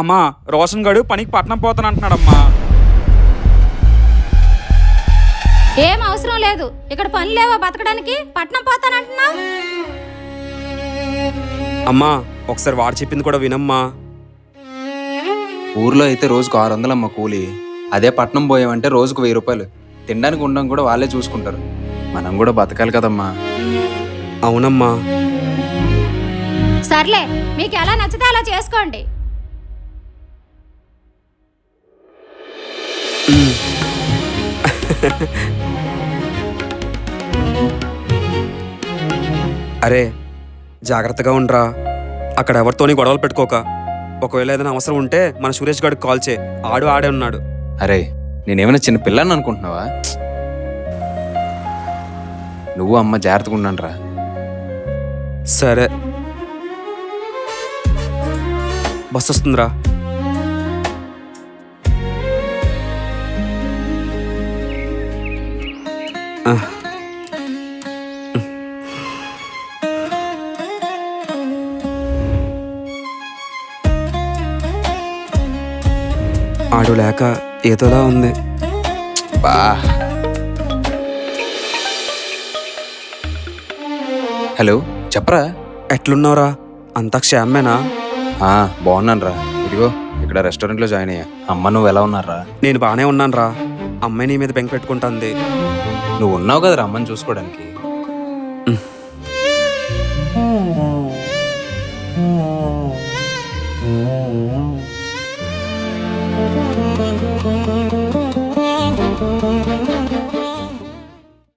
అమ్మా రోషన్ గడు పనికి పట్నం పోతానంటున్నాడమ్మా. ఏం అవసరం లేదు, ఇక్కడ పని లేవా బతకడానికి? పట్నం పోతానంటున్నావు. అమ్మా ఒకసారి వాడు చెప్పింది కూడా వినమ్మా. ఊర్లో అయితే రోజుకు 600 అమ్మ కూలి. అదే పట్నం పోయామంటే రోజుకు 1000 రూపాయలు. తినడానికి ఉండడం కూడా వాళ్ళే చూసుకుంటారు. మనం కూడా బతకాలి కదమ్మా. అవునమ్మా. సర్లే, మీకు ఎలా నచ్చితే అలా చేసుకోండి. అరే జాగ్రత్తగా ఉండరా, అక్కడ ఎవరితోని గొడవలు పెట్టుకోక. ఒకవేళ ఏదైనా అవసరం ఉంటే మన సురేష్ గారికి కాల్ చేయి, ఆడే ఉన్నాడు. అరే నేనేమైనా చిన్న పిల్లని అనుకుంటున్నావా? నువ్వు అమ్మ జాగ్రత్తగా ఉన్నానరా. సరే బస్ వస్తుందిరా. ఆడు లేక ఏదోలా ఉంది. బా హలో చెప్పరా. ఎట్లున్నావురా? అంతా క్షేమేనా? బాగున్నాను రా. ఇదిగో ఇక్కడ రెస్టారెంట్లో జాయిన్ అయ్యా. అమ్మ నువ్వు ఎలా ఉన్నారా? నేను బాగానే ఉన్నాను రా. అమ్మాయి నీ మీద బెంగ పెట్టుకుంటుంది. నువ్వు ఉన్నావు కదరా అమ్మని చూసుకోవడానికి.